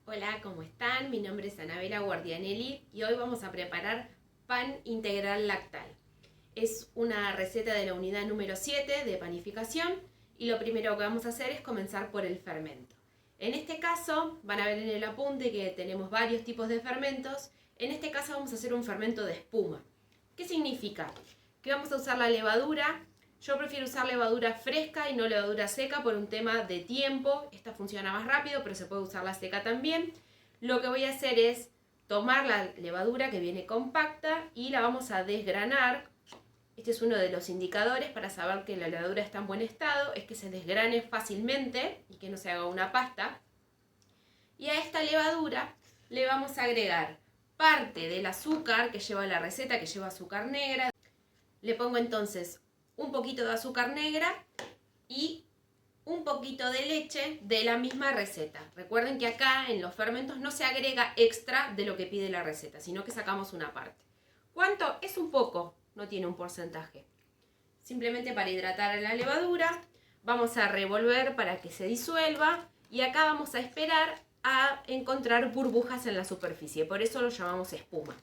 Hola, ¿cómo están? Mi nombre es Anabela Guardianelli y hoy vamos a preparar pan integral lactal. Es una receta de la unidad número 7 de panificación y lo primero que vamos a hacer es comenzar por el fermento. En este caso, van a ver en el apunte que tenemos varios tipos de fermentos. En este caso vamos a hacer un fermento de espuma. ¿Qué significa? Que vamos a usar la levadura. Yo prefiero usar levadura fresca y no levadura seca por un tema de tiempo. Esta funciona más rápido, pero se puede usar la seca también. Lo que voy a hacer es tomar la levadura que viene compacta y la vamos a desgranar. Este es uno de los indicadores para saber que la levadura está en buen estado, es que se desgrane fácilmente y que no se haga una pasta. Y a esta levadura le vamos a agregar parte del azúcar que lleva la receta, que lleva azúcar negra. Le pongo entonces un poquito de azúcar negra y un poquito de leche de la misma receta. Recuerden que acá en los fermentos no se agrega extra de lo que pide la receta, sino que sacamos una parte. ¿Cuánto? Es un poco, no tiene un porcentaje. Simplemente para hidratar la levadura, vamos a revolver para que se disuelva y acá vamos a esperar a encontrar burbujas en la superficie, por eso lo llamamos espuma.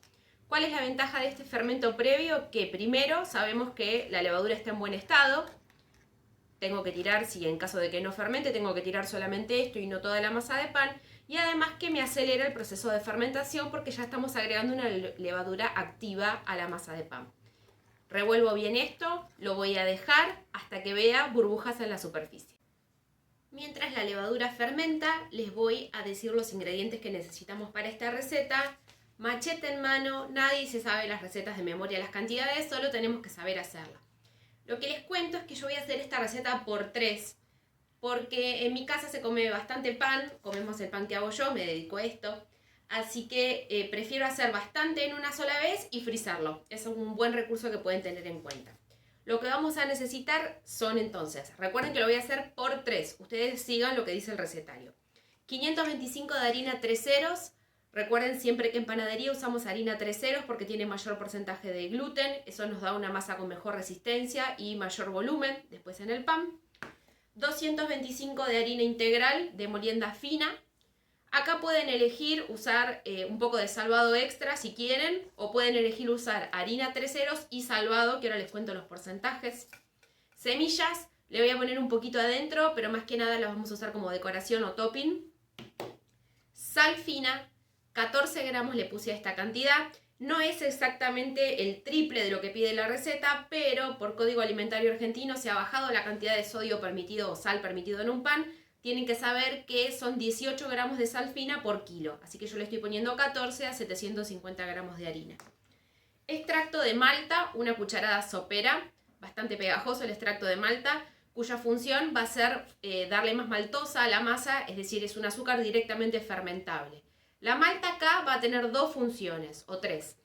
¿Cuál es la ventaja de este fermento previo? Que primero sabemos que la levadura está en buen estado. Tengo que tirar, si en caso de que no fermente, tengo que tirar solamente esto y no toda la masa de pan. Y además que me acelera el proceso de fermentación porque ya estamos agregando una levadura activa a la masa de pan. Revuelvo bien esto, lo voy a dejar hasta que vea burbujas en la superficie. Mientras la levadura fermenta, les voy a decir los ingredientes que necesitamos para esta receta. Machete en mano, nadie se sabe las recetas de memoria, las cantidades, solo tenemos que saber hacerla. Lo que les cuento es que yo voy a hacer esta receta por 3, porque en mi casa se come bastante pan, comemos el pan que hago yo, me dedico a esto, así que prefiero hacer bastante en una sola vez y frizarlo. Es un buen recurso que pueden tener en cuenta. Lo que vamos a necesitar son entonces, recuerden que lo voy a hacer por 3, ustedes sigan lo que dice el recetario. 525 de harina 3 ceros. Recuerden siempre que en panadería usamos harina 3 ceros porque tiene mayor porcentaje de gluten, eso nos da una masa con mejor resistencia y mayor volumen después en el pan. 225 de harina integral de molienda fina. Acá pueden elegir usar un poco de salvado extra si quieren, o pueden elegir usar harina 3 ceros y salvado, que ahora les cuento los porcentajes. Semillas, le voy a poner un poquito adentro, pero más que nada las vamos a usar como decoración o topping. Sal fina. 14 gramos le puse a esta cantidad. No es exactamente el triple de lo que pide la receta, pero por Código Alimentario Argentino se ha bajado la cantidad de sodio permitido o sal permitido en un pan. Tienen que saber que son 18 gramos de sal fina por kilo. Así que yo le estoy poniendo 14 a 750 gramos de harina. Extracto de malta, una cucharada sopera. Bastante pegajoso el extracto de malta, cuya función va a ser darle más maltosa a la masa, es decir, es un azúcar directamente fermentable. La malta acá va a tener 2 funciones, o 3.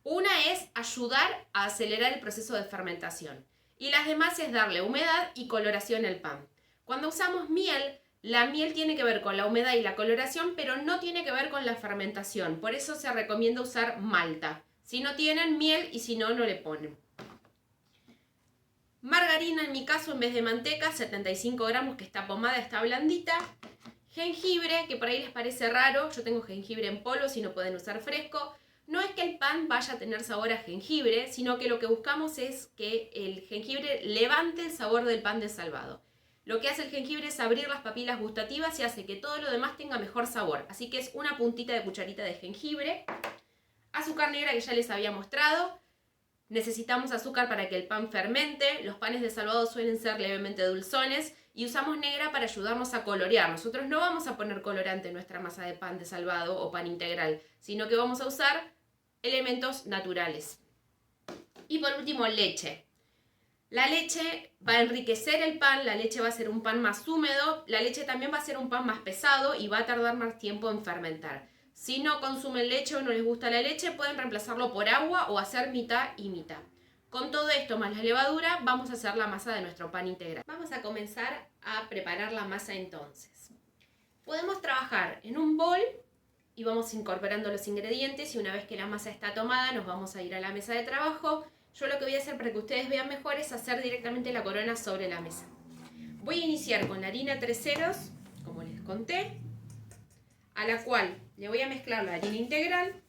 Una es ayudar a acelerar el proceso de fermentación. Y las demás es darle humedad y coloración al pan. Cuando usamos miel, la miel tiene que ver con la humedad y la coloración, pero no tiene que ver con la fermentación. Por eso se recomienda usar malta. Si no tienen miel y si no, no le ponen. Margarina en mi caso en vez de manteca, 75 gramos que está pomada, está blandita. Jengibre, que por ahí les parece raro, yo tengo jengibre en polvo, si no pueden usar fresco. No es que el pan vaya a tener sabor a jengibre, sino que lo que buscamos es que el jengibre levante el sabor del pan de salvado. Lo que hace el jengibre es abrir las papilas gustativas y hace que todo lo demás tenga mejor sabor. Así que es una puntita de cucharita de jengibre. Azúcar negra que ya les había mostrado. Necesitamos azúcar para que el pan fermente. Los panes de salvado suelen ser levemente dulzones. Y usamos negra para ayudarnos a colorear. Nosotros no vamos a poner colorante en nuestra masa de pan de salvado o pan integral, sino que vamos a usar elementos naturales. Y por último, leche. La leche va a enriquecer el pan, la leche va a hacer un pan más húmedo, la leche también va a ser un pan más pesado y va a tardar más tiempo en fermentar. Si no consumen leche o no les gusta la leche, pueden reemplazarlo por agua o hacer mitad y mitad. Con todo esto más la levadura, vamos a hacer la masa de nuestro pan integral. Vamos a comenzar a preparar la masa entonces. Podemos trabajar en un bol y vamos incorporando los ingredientes y una vez que la masa está tomada nos vamos a ir a la mesa de trabajo. Yo lo que voy a hacer para que ustedes vean mejor es hacer directamente la corona sobre la mesa. Voy a iniciar con la harina 3 ceros, como les conté. a la cual le voy a mezclar la harina integral.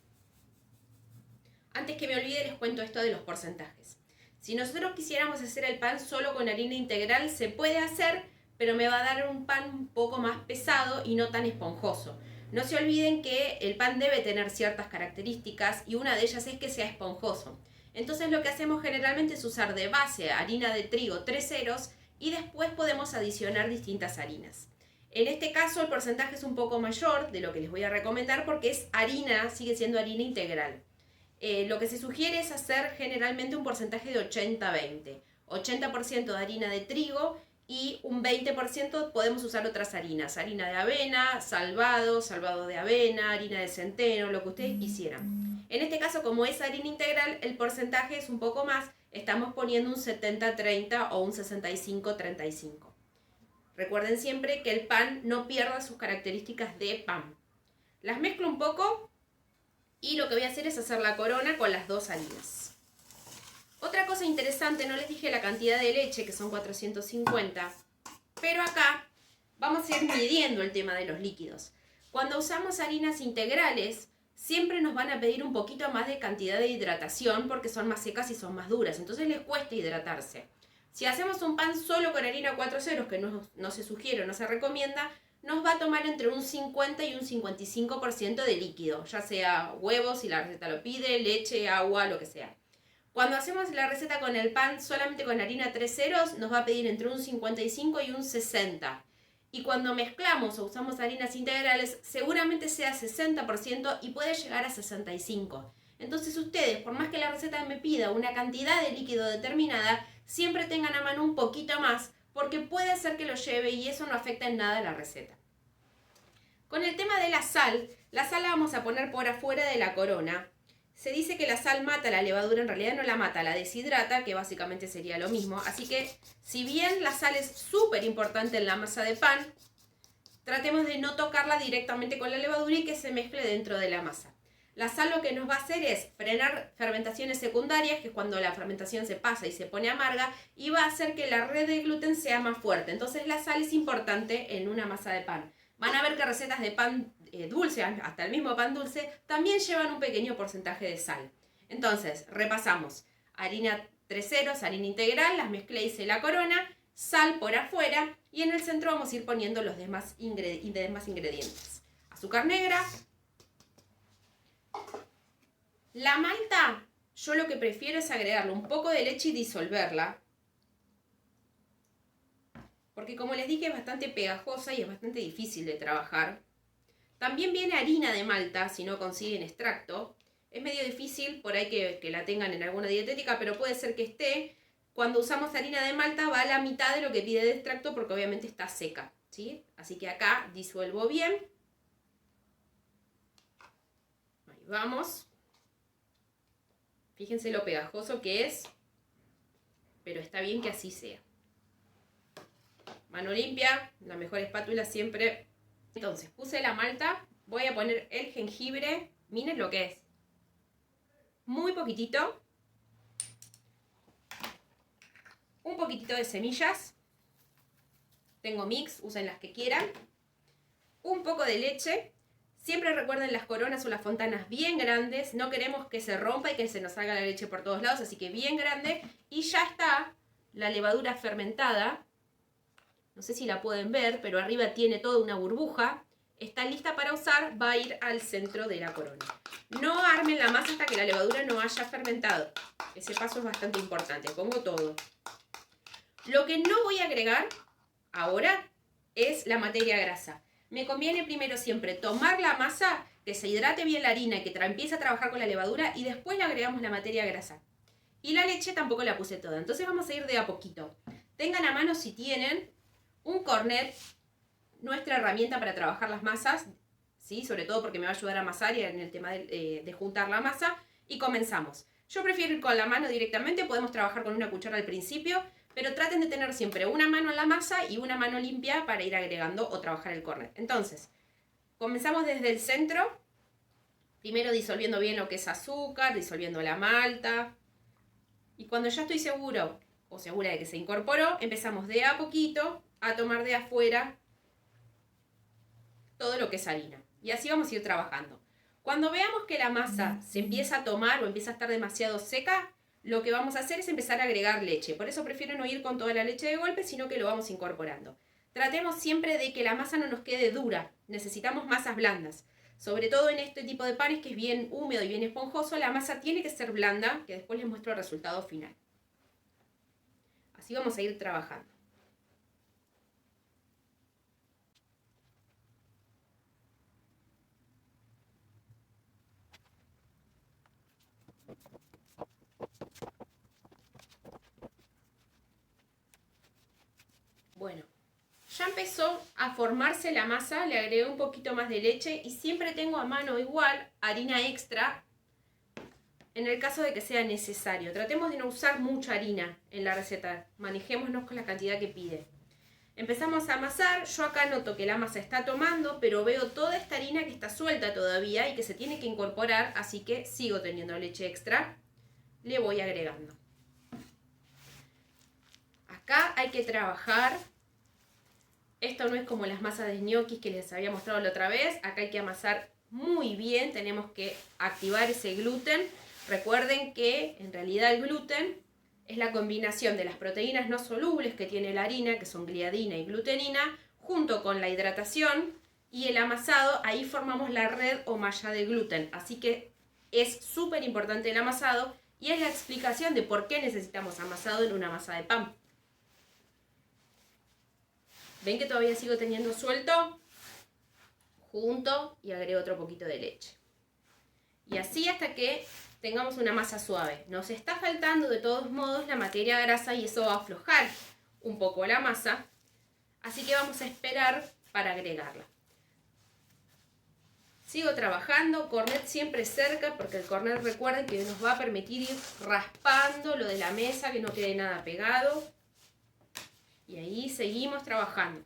Antes que me olvide les cuento esto de los porcentajes. Si nosotros quisiéramos hacer el pan solo con harina integral, se puede hacer, pero me va a dar un pan un poco más pesado y no tan esponjoso. No se olviden que el pan debe tener ciertas características y una de ellas es que sea esponjoso. Entonces lo que hacemos generalmente es usar de base harina de trigo 3 ceros y después podemos adicionar distintas harinas. En este caso el porcentaje es un poco mayor de lo que les voy a recomendar porque es harina, sigue siendo harina integral. Lo que se sugiere es hacer generalmente un porcentaje de 80-20. 80% de harina de trigo y un 20% podemos usar otras harinas. Harina de avena, salvado de avena, harina de centeno, lo que ustedes quisieran. En este caso, como es harina integral, el porcentaje es un poco más. Estamos poniendo un 70-30 o un 65-35. Recuerden siempre que el pan no pierda sus características de pan. Las mezclo un poco y lo que voy a hacer es hacer la corona con las dos harinas. Otra cosa interesante, no les dije la cantidad de leche, que son 450, pero acá vamos a ir midiendo el tema de los líquidos. Cuando usamos harinas integrales, siempre nos van a pedir un poquito más de cantidad de hidratación porque son más secas y son más duras, entonces les cuesta hidratarse. Si hacemos un pan solo con harina 4 ceros, que no se sugiere, no se recomienda, nos va a tomar entre un 50 y un 55% de líquido, ya sea huevos, si la receta lo pide, leche, agua, lo que sea. Cuando hacemos la receta con el pan solamente con harina 3 ceros, nos va a pedir entre un 55 y un 60. Y cuando mezclamos o usamos harinas integrales, seguramente sea 60% y puede llegar a 65. Entonces ustedes, por más que la receta me pida una cantidad de líquido determinada, siempre tengan a mano un poquito más, porque puede ser que lo lleve y eso no afecta en nada la receta. Con el tema de la sal la vamos a poner por afuera de la corona. Se dice que la sal mata la levadura, en realidad no la mata, la deshidrata, que básicamente sería lo mismo. Así que, si bien la sal es súper importante en la masa de pan, tratemos de no tocarla directamente con la levadura y que se mezcle dentro de la masa. La sal lo que nos va a hacer es frenar fermentaciones secundarias, que es cuando la fermentación se pasa y se pone amarga, y va a hacer que la red de gluten sea más fuerte. Entonces la sal es importante en una masa de pan. Van a ver que recetas de pan dulce, hasta el mismo pan dulce, también llevan un pequeño porcentaje de sal. Entonces, repasamos. Harina 3 ceros, harina integral, las mezclé, hice la corona, sal por afuera y en el centro vamos a ir poniendo los demás ingredientes. Azúcar negra. La malta, yo lo que prefiero es agregarle un poco de leche y disolverla. Porque como les dije es bastante pegajosa y es bastante difícil de trabajar. También viene harina de malta si no consiguen extracto. Es medio difícil por ahí que la tengan en alguna dietética, pero puede ser que esté. Cuando usamos harina de malta va a la mitad de lo que pide de extracto porque obviamente está seca, ¿sí? Así que acá disuelvo bien. Ahí vamos. Fíjense lo pegajoso que es, pero está bien que así sea. Mano limpia, la mejor espátula siempre. Entonces, puse la malta, voy a poner el jengibre, miren lo que es. Muy poquitito. Un poquitito de semillas. Tengo mix, usen las que quieran. Un poco de leche. Siempre recuerden las coronas o las fontanas bien grandes. No queremos que se rompa y que se nos salga la leche por todos lados, así que bien grande. Y ya está la levadura fermentada. No sé si la pueden ver, pero arriba tiene toda una burbuja. Está lista para usar, va a ir al centro de la corona. No armen la masa hasta que la levadura no haya fermentado. Ese paso es bastante importante. Pongo todo. Lo que no voy a agregar ahora es la materia grasa. Me conviene primero siempre tomar la masa, que se hidrate bien la harina y que empiece a trabajar con la levadura y después le agregamos la materia grasa. Y la leche tampoco la puse toda. Entonces vamos a ir de a poquito. Tengan a mano si tienen un cornet, nuestra herramienta para trabajar las masas, ¿sí? Sobre todo porque me va a ayudar a amasar y en el tema de juntar la masa. Y comenzamos. Yo prefiero ir con la mano directamente, podemos trabajar con una cuchara al principio, pero traten de tener siempre una mano en la masa y una mano limpia para ir agregando o trabajar el cornet. Entonces, comenzamos desde el centro, primero disolviendo bien lo que es azúcar, disolviendo la malta. Y cuando ya estoy seguro o segura de que se incorporó, empezamos de a poquito a tomar de afuera todo lo que es harina. Y así vamos a ir trabajando. Cuando veamos que la masa se empieza a tomar o empieza a estar demasiado seca, lo que vamos a hacer es empezar a agregar leche. Por eso prefiero no ir con toda la leche de golpe, sino que lo vamos incorporando. Tratemos siempre de que la masa no nos quede dura. Necesitamos masas blandas. Sobre todo en este tipo de panes que es bien húmedo y bien esponjoso, la masa tiene que ser blanda, que después les muestro el resultado final. Así vamos a ir trabajando. Bueno, ya empezó a formarse la masa, le agregué un poquito más de leche y siempre tengo a mano igual harina extra en el caso de que sea necesario. Tratemos de no usar mucha harina en la receta, manejémonos con la cantidad que pide. Empezamos a amasar, yo acá noto que la masa está tomando, pero veo toda esta harina que está suelta todavía y que se tiene que incorporar, así que sigo teniendo leche extra, le voy agregando. Acá hay que trabajar. Esto no es como las masas de ñoquis que les había mostrado la otra vez. Acá hay que amasar muy bien. Tenemos que activar ese gluten. Recuerden que en realidad el gluten es la combinación de las proteínas no solubles que tiene la harina, que son gliadina y glutenina, junto con la hidratación y el amasado. Ahí formamos la red o malla de gluten. Así que es súper importante el amasado y es la explicación de por qué necesitamos amasado en una masa de pan. ¿Ven que todavía sigo teniendo suelto? Junto y agrego otro poquito de leche. Y así hasta que tengamos una masa suave. Nos está faltando de todos modos la materia grasa y eso va a aflojar un poco la masa. Así que vamos a esperar para agregarla. Sigo trabajando, cornet siempre cerca porque el cornet, recuerden que nos va a permitir ir raspando lo de la mesa, que no quede nada pegado. Y ahí seguimos trabajando.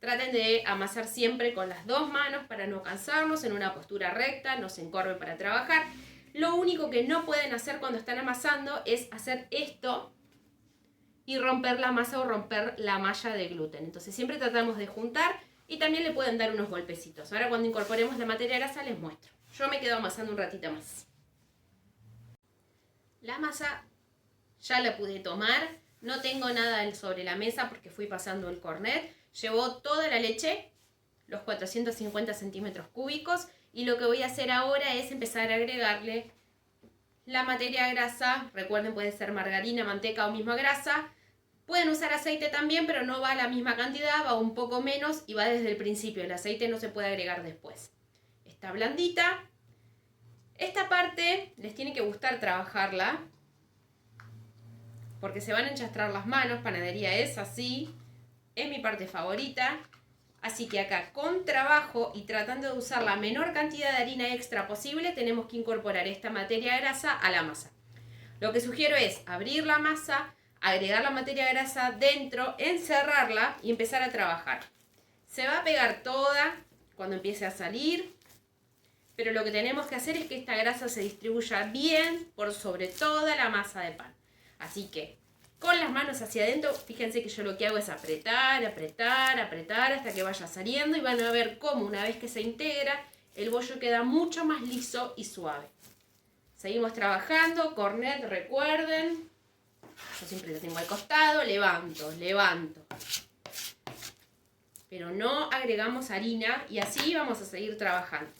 Traten de amasar siempre con las dos manos para no cansarnos, en una postura recta, no se encorven para trabajar. Lo único que no pueden hacer cuando están amasando es hacer esto y romper la masa o romper la malla de gluten. Entonces siempre tratamos de juntar y también le pueden dar unos golpecitos. Ahora cuando incorporemos la materia grasa les muestro. Yo me quedo amasando un ratito más. La masa ya la pude tomar. No tengo nada sobre la mesa porque fui pasando el cornet. Llevó toda la leche, los 450 centímetros cúbicos. Y lo que voy a hacer ahora es empezar a agregarle la materia grasa. Recuerden, puede ser margarina, manteca o misma grasa. Pueden usar aceite también, pero no va a la misma cantidad, va un poco menos y va desde el principio. El aceite no se puede agregar después. Está blandita. Esta parte les tiene que gustar trabajarla, porque se van a enchastrar las manos. Panadería es así, es mi parte favorita. Así que acá con trabajo y tratando de usar la menor cantidad de harina extra posible, tenemos que incorporar esta materia grasa a la masa. Lo que sugiero es abrir la masa, agregar la materia grasa dentro, encerrarla y empezar a trabajar. Se va a pegar toda cuando empiece a salir, pero lo que tenemos que hacer es que esta grasa se distribuya bien por sobre toda la masa de pan. Así que con las manos hacia adentro, fíjense que yo lo que hago es apretar, apretar, apretar hasta que vaya saliendo y van a ver cómo una vez que se integra, el bollo queda mucho más liso y suave. Seguimos trabajando, cornet, recuerden, yo siempre lo tengo al costado, levanto, levanto. Pero no agregamos harina y así vamos a seguir trabajando.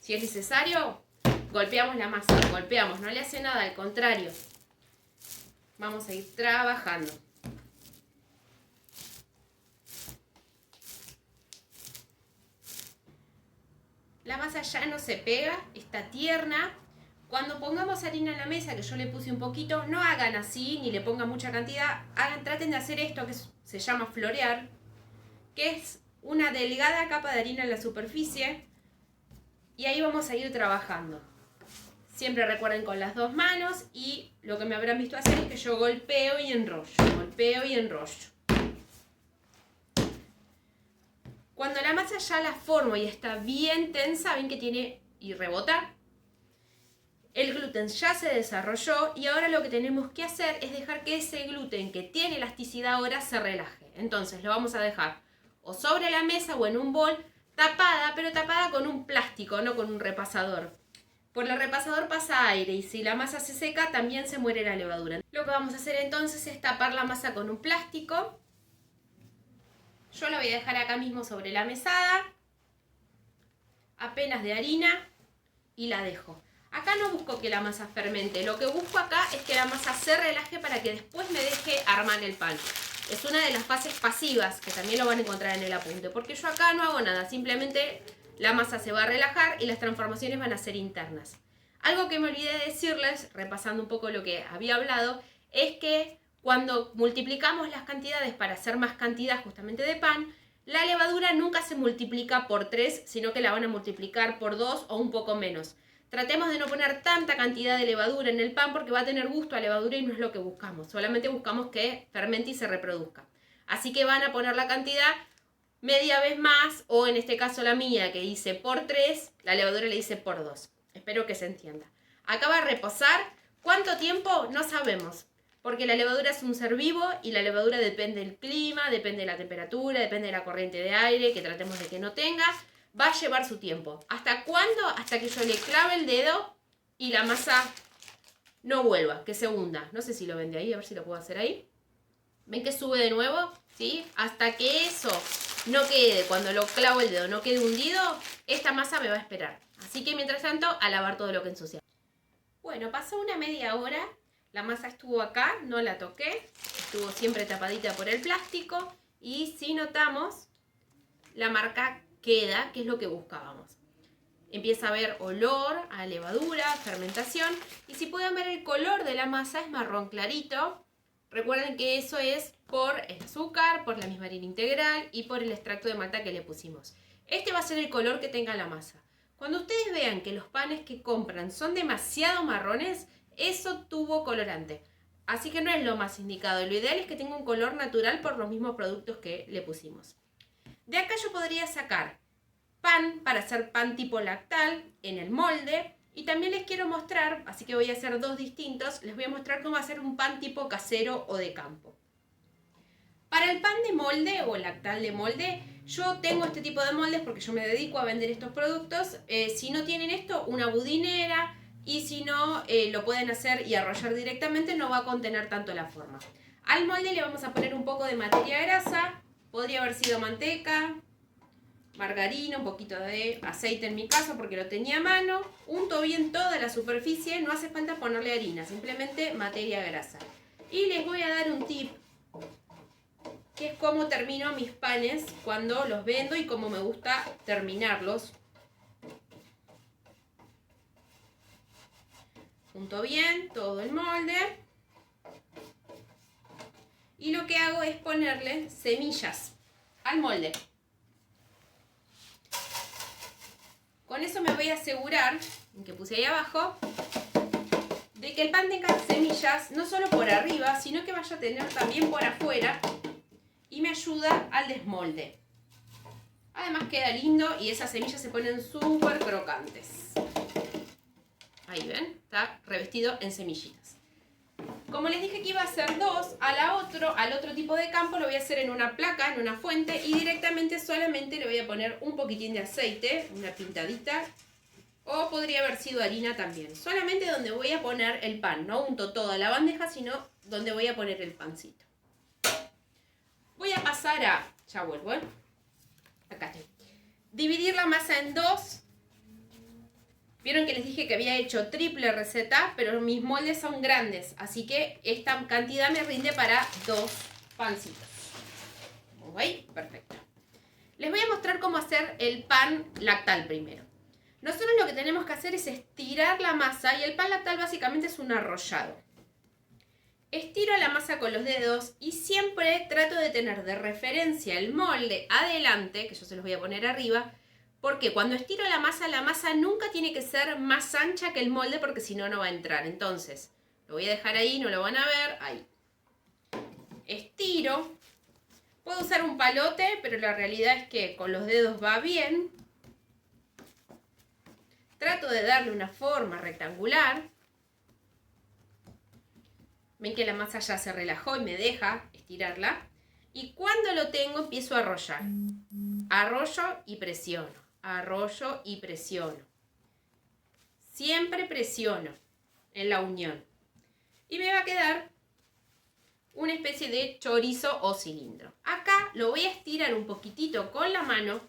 Si es necesario, golpeamos la masa, golpeamos, no le hace nada, al contrario. Vamos a ir trabajando. La masa ya no se pega, está tierna. Cuando pongamos harina en la mesa, que yo le puse un poquito, no hagan así, ni le pongan mucha cantidad. Traten de hacer esto que se llama florear, que es una delgada capa de harina en la superficie. Y ahí vamos a ir trabajando. Siempre recuerden con las dos manos y lo que me habrán visto hacer es que yo golpeo y enrollo, golpeo y enrollo. Cuando la masa ya la formo y está bien tensa, ven que tiene y rebota. El gluten ya se desarrolló y ahora lo que tenemos que hacer es dejar que ese gluten que tiene elasticidad ahora se relaje. Entonces lo vamos a dejar o sobre la mesa o en un bol, tapada, pero tapada con un plástico, no con un repasador. Por el repasador pasa aire y si la masa se seca también se muere la levadura. Lo que vamos a hacer entonces es tapar la masa con un plástico. Yo la voy a dejar acá mismo sobre la mesada. Apenas de harina y la dejo. Acá no busco que la masa fermente, lo que busco acá es que la masa se relaje para que después me deje armar el pan. Es una de las fases pasivas que también lo van a encontrar en el apunte, porque yo acá no hago nada, simplemente la masa se va a relajar y las transformaciones van a ser internas. Algo que me olvidé de decirles, repasando un poco lo que había hablado, es que cuando multiplicamos las cantidades para hacer más cantidad justamente de pan, la levadura nunca se multiplica por 3, sino que la van a multiplicar por 2 o un poco menos. Tratemos de no poner tanta cantidad de levadura en el pan porque va a tener gusto a levadura y no es lo que buscamos. Solamente buscamos que fermente y se reproduzca. Así que van a poner la cantidad media vez más, o en este caso la mía que hice por 3, la levadura le hice por 2. Espero que se entienda. Acá va a reposar. ¿Cuánto tiempo? No sabemos. Porque la levadura es un ser vivo y la levadura depende del clima, depende de la temperatura, depende de la corriente de aire, que tratemos de que no tenga. Va a llevar su tiempo. ¿Hasta cuándo? Hasta que yo le clave el dedo y la masa no vuelva, que se hunda. No sé si lo ven de ahí, a ver si lo puedo hacer ahí. ¿Ven que sube de nuevo? ¿Sí? Hasta que eso no quede, cuando lo clavo el dedo, no quede hundido, esta masa me va a esperar. Así que mientras tanto, a lavar todo lo que ensucia. Bueno, pasó una media hora. La masa estuvo acá, no la toqué, estuvo siempre tapadita por el plástico y si notamos, la marca queda, que es lo que buscábamos. Empieza a haber olor a levadura, fermentación y si pueden ver el color de la masa es marrón clarito. Recuerden que eso es por el azúcar, por la misma harina integral y por el extracto de malta que le pusimos. Este va a ser el color que tenga la masa. Cuando ustedes vean que los panes que compran son demasiado marrones, eso tuvo colorante. Así que no es lo más indicado. Lo ideal es que tenga un color natural por los mismos productos que le pusimos. De acá yo podría sacar pan para hacer pan tipo lactal en el molde. Y también les quiero mostrar, así que voy a hacer dos distintos, les voy a mostrar cómo hacer un pan tipo casero o de campo. Para el pan de molde o lactal de molde, yo tengo este tipo de moldes porque yo me dedico a vender estos productos. Si no tienen esto, una budinera. Y si no, lo pueden hacer y arrollar directamente, no va a contener tanto la forma. Al molde le vamos a poner un poco de materia grasa, podría haber sido manteca, margarina, un poquito de aceite en mi caso porque lo tenía a mano. Unto bien toda la superficie, no hace falta ponerle harina, simplemente materia grasa. Y les voy a dar un tip, que es cómo termino mis panes cuando los vendo y cómo me gusta terminarlos. Junto bien todo el molde y lo que hago es ponerle semillas al molde. Con eso me voy a asegurar, que puse ahí abajo, de que el pan tenga semillas no solo por arriba, sino que vaya a tener también por afuera y me ayuda al desmolde. Además queda lindo y esas semillas se ponen súper crocantes. Ahí ven, está revestido en semillitas. Como les dije que iba a hacer dos, al otro tipo de campo lo voy a hacer en una placa, en una fuente, y directamente solamente le voy a poner un poquitín de aceite, una pintadita, o podría haber sido harina también. Solamente donde voy a poner el pan, no unto toda la bandeja, sino donde voy a poner el pancito. Voy a pasar a, ya vuelvo, acá estoy. Dividir la masa en dos. Vieron que les dije que había hecho triple receta, pero mis moldes son grandes, así que esta cantidad me rinde para dos pancitos. ¿Ok? Perfecto. Les voy a mostrar cómo hacer el pan lactal primero. Nosotros lo que tenemos que hacer es estirar la masa y el pan lactal básicamente es un arrollado. Estiro la masa con los dedos y siempre trato de tener de referencia el molde adelante, que yo se los voy a poner arriba, porque cuando estiro la masa nunca tiene que ser más ancha que el molde porque si no, no va a entrar. Entonces, lo voy a dejar ahí, no lo van a ver, ahí. Estiro. Puedo usar un palote, pero la realidad es que con los dedos va bien. Trato de darle una forma rectangular. Ven que la masa ya se relajó y me deja estirarla. Y cuando lo tengo empiezo a arrollar. Arrollo y presiono. Arrollo y presiono. Siempre presiono en la unión. Y me va a quedar una especie de chorizo o cilindro. Acá lo voy a estirar un poquitito con la mano.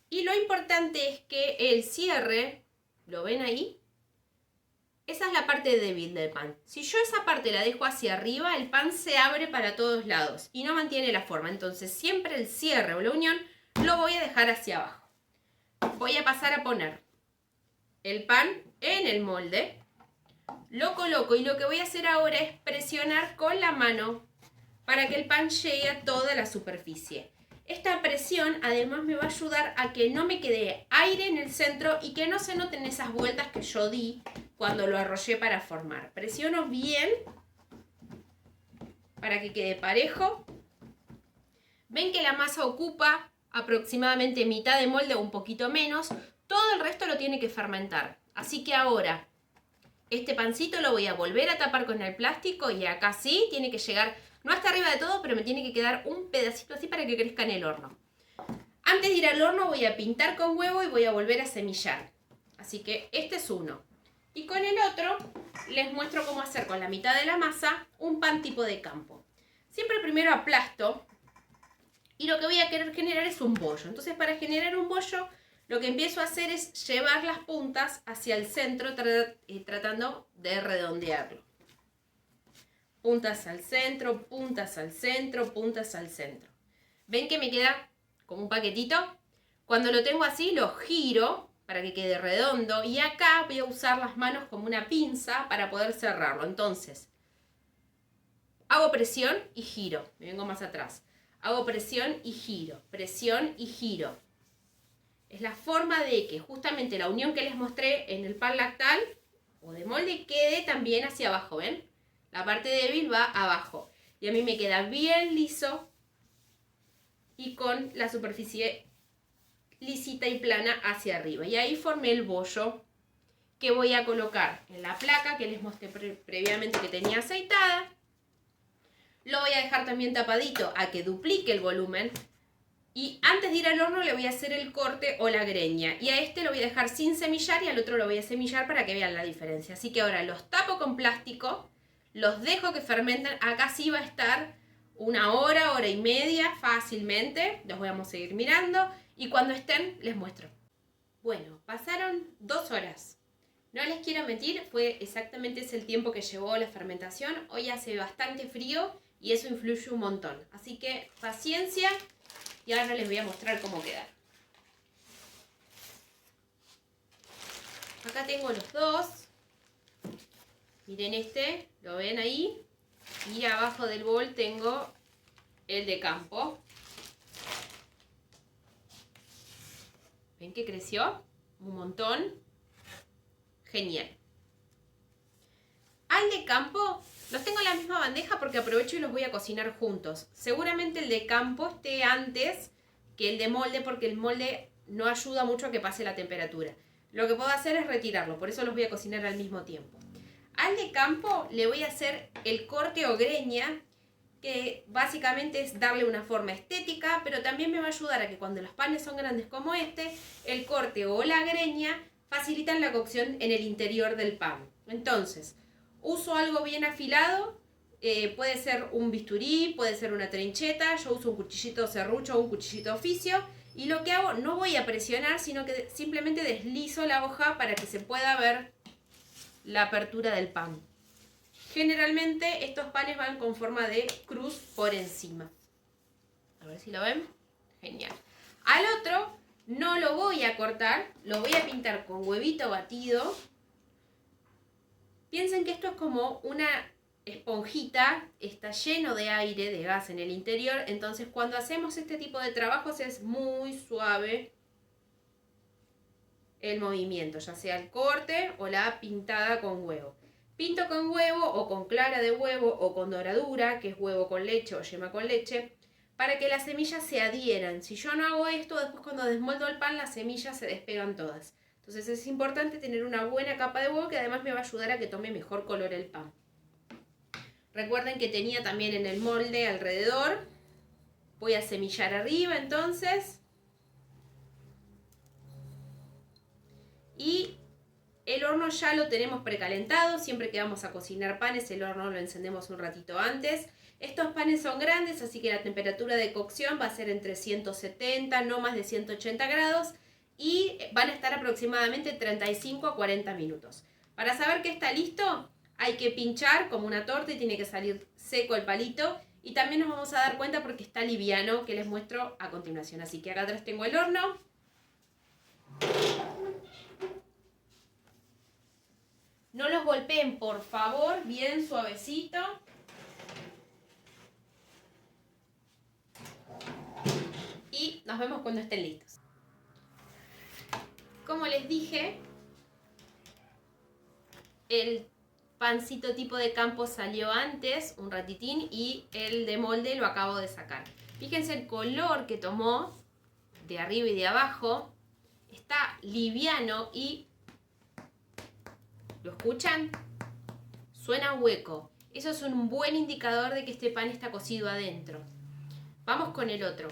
Y lo importante es que el cierre, ¿lo ven ahí? Esa es la parte débil del pan. Si yo esa parte la dejo hacia arriba, el pan se abre para todos lados y no mantiene la forma. Entonces siempre el cierre o la unión lo voy a dejar hacia abajo. Voy a pasar a poner el pan en el molde. Lo coloco y lo que voy a hacer ahora es presionar con la mano para que el pan llegue a toda la superficie. Esta presión además me va a ayudar a que no me quede aire en el centro y que no se noten esas vueltas que yo di cuando lo arrollé para formar. Presiono bien para que quede parejo. Ven que la masa ocupa aproximadamente mitad de molde o un poquito menos. Todo el resto lo tiene que fermentar. Así que ahora este pancito lo voy a volver a tapar con el plástico y acá sí tiene que llegar, no hasta arriba de todo, pero me tiene que quedar un pedacito así para que crezca en el horno. Antes de ir al horno voy a pintar con huevo y voy a volver a semillar. Así que este es uno. Y con el otro les muestro cómo hacer con la mitad de la masa un pan tipo de campo. Siempre primero aplasto y lo que voy a querer generar es un bollo. Entonces para generar un bollo lo que empiezo a hacer es llevar las puntas hacia el centro tratando de redondearlo. Puntas al centro, puntas al centro, puntas al centro. ¿Ven que me queda como un paquetito? Cuando lo tengo así lo giro para que quede redondo y acá voy a usar las manos como una pinza para poder cerrarlo. Entonces, hago presión y giro. Me vengo más atrás. Hago presión y giro, presión y giro. Es la forma de que justamente la unión que les mostré en el pan lactal o de molde quede también hacia abajo, ¿ven? La parte débil va abajo. Y a mí me queda bien liso y con la superficie lisita y plana hacia arriba. Y ahí formé el bollo que voy a colocar en la placa que les mostré previamente que tenía aceitada. Lo voy a dejar también tapadito a que duplique el volumen. Y antes de ir al horno le voy a hacer el corte o la greña. Y a este lo voy a dejar sin semillar y al otro lo voy a semillar para que vean la diferencia. Así que ahora los tapo con plástico, los dejo que fermenten. Acá sí va a estar una hora, hora y media fácilmente. Los vamos a seguir mirando y cuando estén les muestro. Bueno, pasaron 2 horas. No les quiero mentir, fue exactamente ese el tiempo que llevó la fermentación. Hoy hace bastante frío y eso influye un montón. Así que paciencia. Y ahora les voy a mostrar cómo queda. Acá tengo los dos. Miren este, ¿lo ven ahí? Y abajo del bol tengo el de campo. ¿Ven que creció? Un montón. Genial. Al de campo los tengo en la misma bandeja porque aprovecho y los voy a cocinar juntos. Seguramente el de campo esté antes que el de molde porque el molde no ayuda mucho a que pase la temperatura. Lo que puedo hacer es retirarlo, por eso los voy a cocinar al mismo tiempo. Al de campo le voy a hacer el corte o greña, que básicamente es darle una forma estética, pero también me va a ayudar a que cuando los panes son grandes como este, el corte o la greña facilitan la cocción en el interior del pan. Entonces, uso algo bien afilado, puede ser un bisturí, puede ser una trincheta, yo uso un cuchillito serrucho o un cuchillito oficio y lo que hago, no voy a presionar, sino que simplemente deslizo la hoja para que se pueda ver la apertura del pan. Generalmente estos panes van con forma de cruz por encima. A ver si lo ven. Genial. Al otro no lo voy a cortar, lo voy a pintar con huevito batido. Piensen que esto es como una esponjita, está lleno de aire, de gas en el interior, entonces cuando hacemos este tipo de trabajos es muy suave el movimiento, ya sea el corte o la pintada con huevo. Pinto con huevo o con clara de huevo o con doradura, que es huevo con leche o yema con leche, para que las semillas se adhieran. Si yo no hago esto, después cuando desmoldo el pan las semillas se despegan todas. Entonces es importante tener una buena capa de huevo que además me va a ayudar a que tome mejor color el pan. Recuerden que tenía también en el molde alrededor. Voy a semillar arriba entonces. Y el horno ya lo tenemos precalentado. Siempre que vamos a cocinar panes, el horno lo encendemos un ratito antes. Estos panes son grandes, así que la temperatura de cocción va a ser entre 170, no más de 180 grados. Y van a estar aproximadamente 35 a 40 minutos. Para saber que está listo, hay que pinchar como una torta y tiene que salir seco el palito. Y también nos vamos a dar cuenta porque está liviano, que les muestro a continuación. Así que acá atrás tengo el horno. No los golpeen, por favor, bien suavecito. Y nos vemos cuando estén listos. Como les dije, el pancito tipo de campo salió antes, un ratitín, y el de molde lo acabo de sacar. Fíjense el color que tomó de arriba y de abajo. Está liviano y... ¿lo escuchan? Suena hueco. Eso es un buen indicador de que este pan está cocido adentro. Vamos con el otro.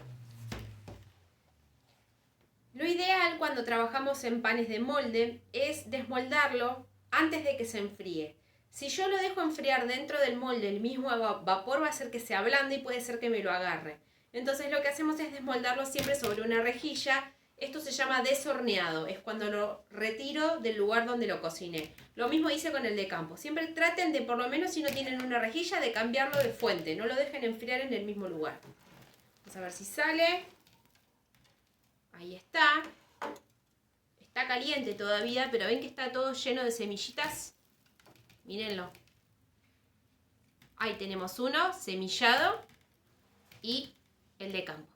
Lo ideal cuando trabajamos en panes de molde es desmoldarlo antes de que se enfríe. Si yo lo dejo enfriar dentro del molde, el mismo vapor va a hacer que se ablande y puede ser que me lo agarre. Entonces lo que hacemos es desmoldarlo siempre sobre una rejilla. Esto se llama deshorneado, es cuando lo retiro del lugar donde lo cociné. Lo mismo hice con el de campo. Siempre traten de, por lo menos si no tienen una rejilla, de cambiarlo de fuente. No lo dejen enfriar en el mismo lugar. Vamos a ver si sale. Ahí está. Está caliente todavía, pero ven que está todo lleno de semillitas. Mírenlo. Ahí tenemos uno semillado y el de campo.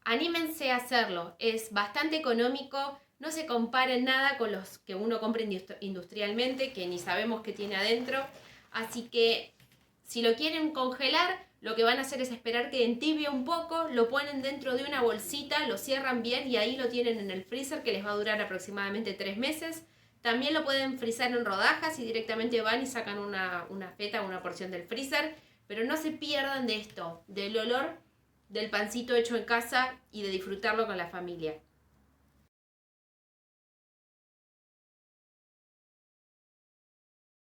Anímense a hacerlo, es bastante económico, no se compara en nada con los que uno compra industrialmente, que ni sabemos qué tiene adentro. Así que si lo quieren congelar, lo que van a hacer es esperar que entibie un poco, lo ponen dentro de una bolsita, lo cierran bien y ahí lo tienen en el freezer, que les va a durar aproximadamente 3 meses. También lo pueden frizar en rodajas y directamente van y sacan una feta, una porción del freezer. Pero no se pierdan de esto, del olor del pancito hecho en casa y de disfrutarlo con la familia.